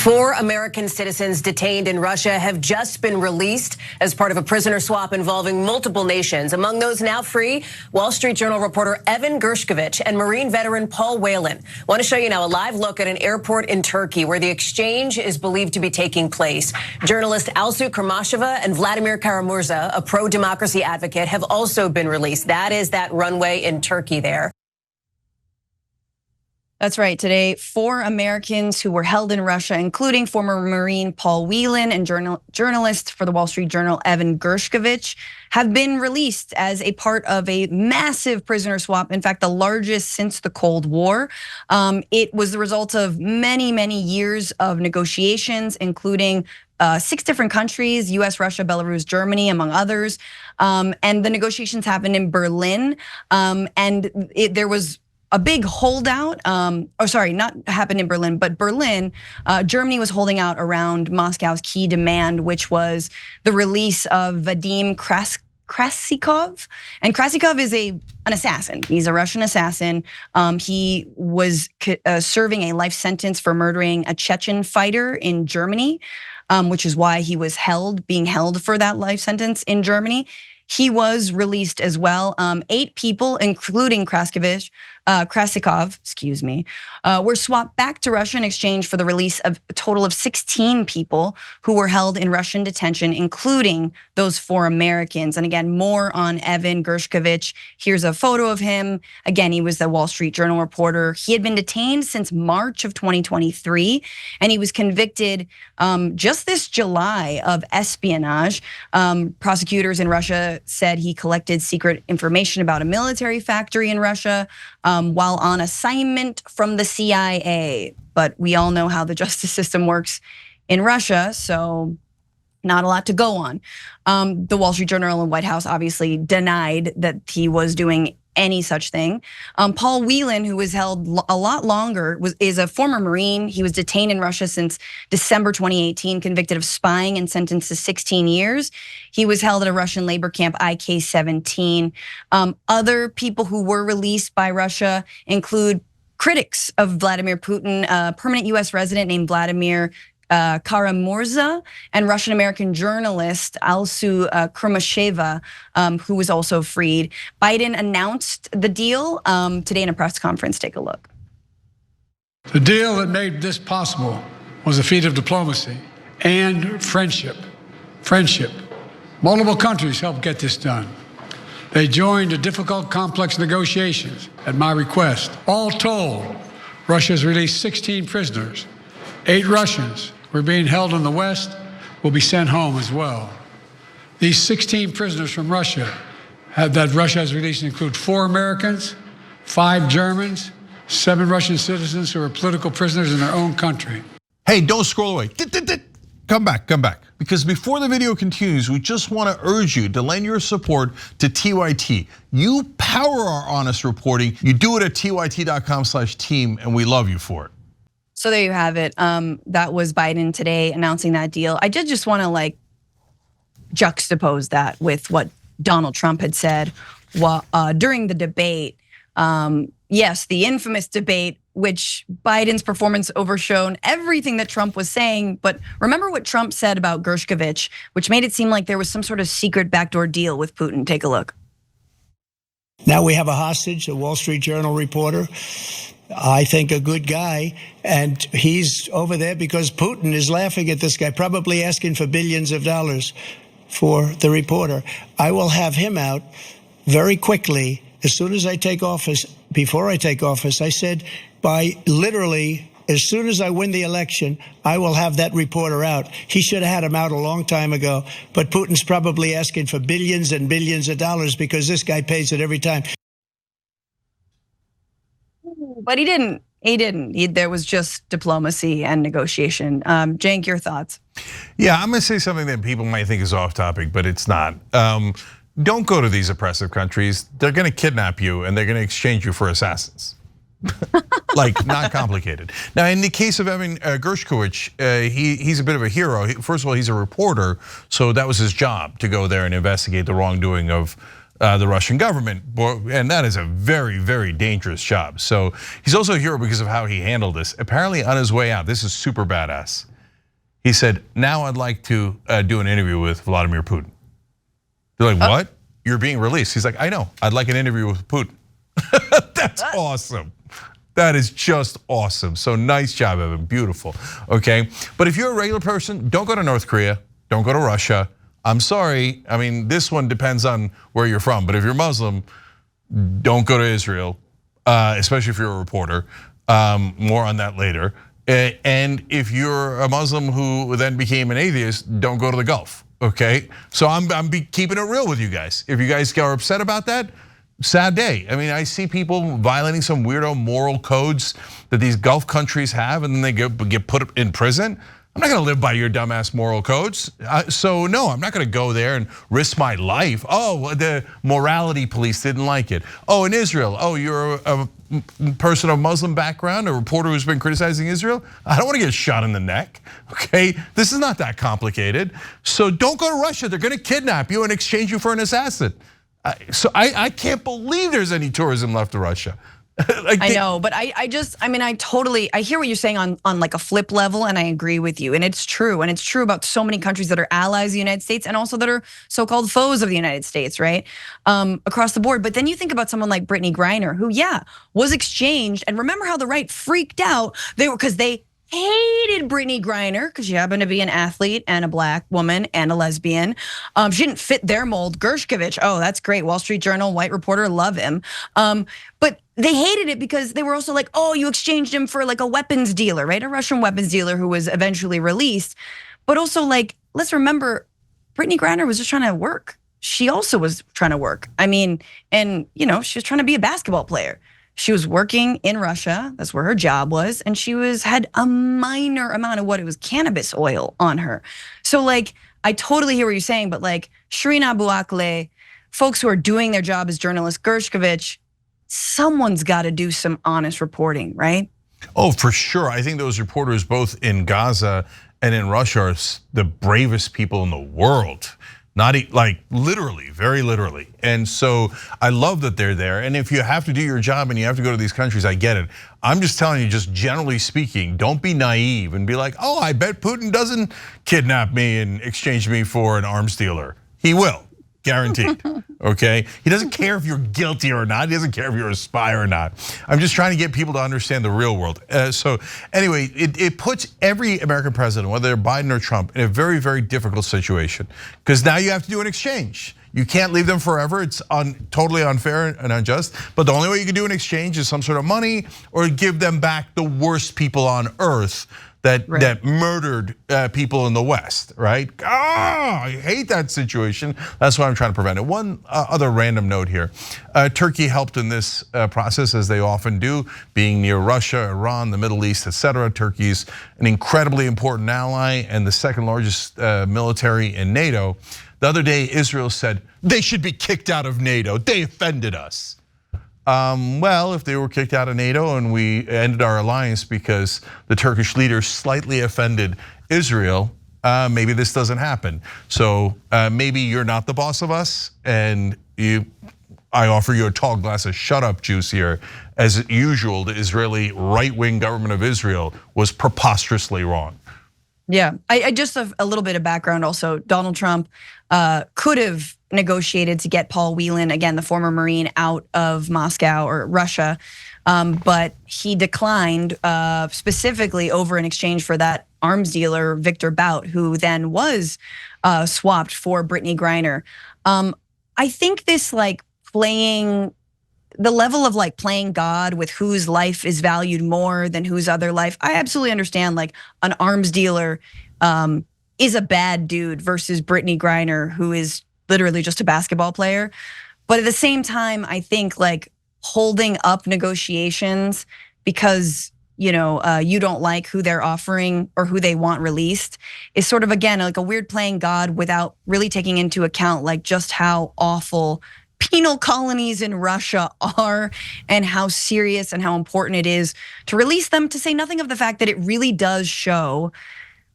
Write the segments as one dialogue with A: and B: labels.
A: 4 American citizens detained in Russia have just been released as part of a prisoner swap involving multiple nations. Among those now free, Wall Street Journal reporter Evan Gershkovich and Marine veteran Paul Whelan. I want to show you now a live look at an airport in Turkey where the exchange is believed to be taking place. Journalist Alsu Kurmasheva and Vladimir Karamurza, a pro-democracy advocate, have also been released. That is that runway in Turkey there.
B: That's right. Today, 4 Americans who were held in Russia, including former Marine Paul Whelan and journalist for the Wall Street Journal Evan Gershkovich, have been released as a part of a massive prisoner swap. In fact, the largest since the Cold War. It was the result of many, many years of negotiations, including 6 different countries, US, Russia, Belarus, Germany, among others. And the negotiations happened in Berlin. And there was a big holdout, not happened in Berlin, but Berlin, Germany was holding out around Moscow's key demand, which was the release of Vadim Krasikov. And Krasikov is an assassin. He's a Russian assassin. He was serving a life sentence for murdering a Chechen fighter in Germany, which is why he was being held for that life sentence in Germany. He was released as well. 8 people, including Krasikov, were swapped back to Russia in exchange for the release of a total of 16 people who were held in Russian detention, including those 4 Americans. And again, more on Evan Gershkovich. Here's a photo of him. Again, he was the Wall Street Journal reporter. He had been detained since March of 2023, and he was convicted just this July of espionage. Prosecutors in Russia said he collected secret information about a military factory in Russia while on assignment from the CIA. But we all know how the justice system works in Russia, so not a lot to go on. The Wall Street Journal and White House obviously denied that he was doing any such thing. Paul Whelan, who was held a lot longer, is a former Marine. He was detained in Russia since December 2018, convicted of spying and sentenced to 16 years. He was held at a Russian labor camp, IK-17. Other people who were released by Russia include critics of Vladimir Putin, a permanent US resident named Vladimir Karamurza, and Russian-American journalist Alsu Kurmasheva, who was also freed. Biden announced the deal today in a press conference. Take a look.
C: The deal that made this possible was a feat of diplomacy and friendship. Multiple countries helped get this done. They joined a difficult, complex negotiations at my request. All told, Russia has released 16 prisoners. 8 Russians who are being held in the West will be sent home as well. These 16 prisoners from Russia that Russia has released include 4 Americans, 5 Germans, 7 Russian citizens who are political prisoners in their own country.
D: Hey, don't scroll away. Come back. Because before the video continues, we just want to urge you to lend your support to TYT. You power our honest reporting. You do it at tyt.com/team, and we love you for it.
B: So there you have it. That was Biden today announcing that deal. I did just want to juxtapose that with what Donald Trump had said during the debate. Yes, the infamous debate, which Biden's performance overshone everything that Trump was saying. But remember what Trump said about Gershkovich, which made it seem like there was some sort of secret backdoor deal with Putin. Take a look.
E: Now we have a hostage, a Wall Street Journal reporter. I think a good guy, and he's over there because Putin is laughing at this guy, probably asking for billions of dollars for the reporter. I will have him out very quickly as soon as I take office. Before I take office, I said by literally as soon as I win the election, I will have that reporter out. He should have had him out a long time ago, but Putin's probably asking for billions and billions of dollars because this guy pays it every time.
B: But he didn't. There was just diplomacy and negotiation. Cenk, your thoughts?
D: Yeah, I'm gonna say something that people might think is off topic, but it's not. Don't go to these oppressive countries. They're gonna kidnap you and they're gonna exchange you for assassins. Not complicated. Now, in the case of Evan Gershkovich, he's a bit of a hero. First of all, he's a reporter, so that was his job to go there and investigate the wrongdoing of the Russian government, and that is a very, very dangerous job. So he's also a hero because of how he handled this. Apparently on his way out, this is super badass. He said, now I'd like to do an interview with Vladimir Putin. They're like, what? You're being released. He's like, I know, I'd like an interview with Putin. That's awesome. That is just awesome. So nice job, Evan, beautiful, okay? But if you're a regular person, don't go to North Korea, don't go to Russia. I'm sorry, I mean, this one depends on where you're from, but if you're Muslim, don't go to Israel, especially if you're a reporter. More on that later. And if you're a Muslim who then became an atheist, don't go to the Gulf, okay? So I'm keeping it real with you guys. If you guys are upset about that, sad day. I mean, I see people violating some weirdo moral codes that these Gulf countries have, and then they get put in prison. I'm not gonna live by your dumbass moral codes. So no, I'm not gonna go there and risk my life. Oh, the morality police didn't like it. Oh, in Israel, oh, you're a person of Muslim background, a reporter who's been criticizing Israel. I don't wanna get shot in the neck, okay? This is not that complicated. So don't go to Russia, they're gonna kidnap you and exchange you for an assassin. So I can't believe there's any tourism left to Russia.
B: I know, but I hear what you're saying on like a flip level, and I agree with you, and it's true about so many countries that are allies of the United States and also that are so-called foes of the United States, right? Across the board. But then you think about someone like Brittany Griner, who was exchanged, and remember how the right freaked out because they hated Brittany Griner because she happened to be an athlete and a black woman and a lesbian. She didn't fit their mold. Gershkovich, oh, that's great. Wall Street Journal, white reporter, love him. But they hated it because they were also like, oh, you exchanged him for like a weapons dealer, right? A Russian weapons dealer who was eventually released. But also like, let's remember, Brittany Griner was just trying to work. She also was trying to work. I mean, and she was trying to be a basketball player. She was working in Russia, that's where her job was, and she had a minor amount of cannabis oil on her. So like, I totally hear what you're saying, but like Shireen Abu Akleh, folks who are doing their job as journalists, Gershkovich, someone's gotta do some honest reporting, right?
D: Oh, for sure. I think those reporters both in Gaza and in Russia are the bravest people in the world. Not like literally, very literally. And so I love that they're there. And if you have to do your job and you have to go to these countries, I get it. I'm just telling you, just generally speaking, don't be naive and be like, oh, I bet Putin doesn't kidnap me and exchange me for an arms dealer. He will, guaranteed, okay? He doesn't care if you're guilty or not. He doesn't care if you're a spy or not. I'm just trying to get people to understand the real world. So anyway, it puts every American president, whether they're Biden or Trump, in a very, very difficult situation. Because now you have to do an exchange. You can't leave them forever. It's totally unfair and unjust. But the only way you can do an exchange is some sort of money or give them back the worst people on earth that murdered people in the West, right? I hate that situation. That's why I'm trying to prevent it. One other random note here. Turkey helped in this process, as they often do, being near Russia, Iran, the Middle East, etc. Turkey's an incredibly important ally and the second largest military in NATO. The other day, Israel said, they should be kicked out of NATO. They offended us. Well, if they were kicked out of NATO and we ended our alliance because the Turkish leader slightly offended Israel, maybe this doesn't happen. So maybe you're not the boss of us, and I offer you a tall glass of shut up juice here. As usual, the Israeli right-wing government of Israel was preposterously wrong.
B: Yeah, I just have a little bit of background also. Donald Trump could have negotiated to get Paul Whelan, again, the former Marine, out of Moscow or Russia, but he declined specifically over in exchange for that arms dealer, Victor Bout, who then was swapped for Brittany Griner. I think this the level of like playing God with whose life is valued more than whose other life, I absolutely understand like an arms dealer is a bad dude versus Brittany Griner, who is literally just a basketball player. But at the same time, I think like holding up negotiations because you don't like who they're offering or who they want released is sort of, again, like a weird playing God without really taking into account like just how awful penal colonies in Russia are and how serious and how important it is to release them, to say nothing of the fact that it really does show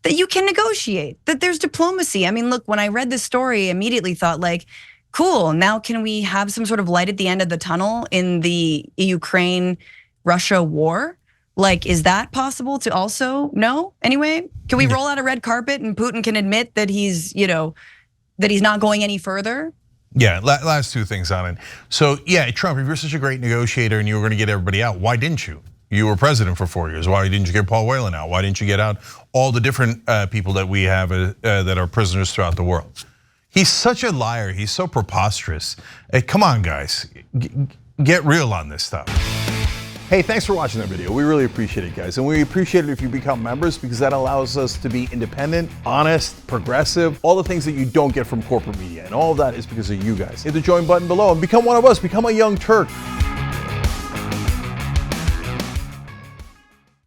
B: that you can negotiate, that there's diplomacy. I mean, look, when I read this story, I immediately thought like, cool, now can we have some sort of light at the end of the tunnel in the Ukraine-Russia war? Like, is that possible to also know? Anyway, can we roll out a red carpet and Putin can admit that he's, that he's not going any further?
D: Yeah, last two things on it. So yeah, Trump, if you're such a great negotiator and you were gonna get everybody out, why didn't you? You were president for 4 years. Why didn't you get Paul Whelan out? Why didn't you get out all the different people that we have that are prisoners throughout the world? He's such a liar. He's so preposterous. Hey, come on, guys, get real on this stuff.
F: Hey, thanks for watching that video. We really appreciate it, guys. And we appreciate it if you become members because that allows us to be independent, honest, progressive, all the things that you don't get from corporate media. And all of that is because of you guys. Hit the join button below and become one of us, become a young Turk.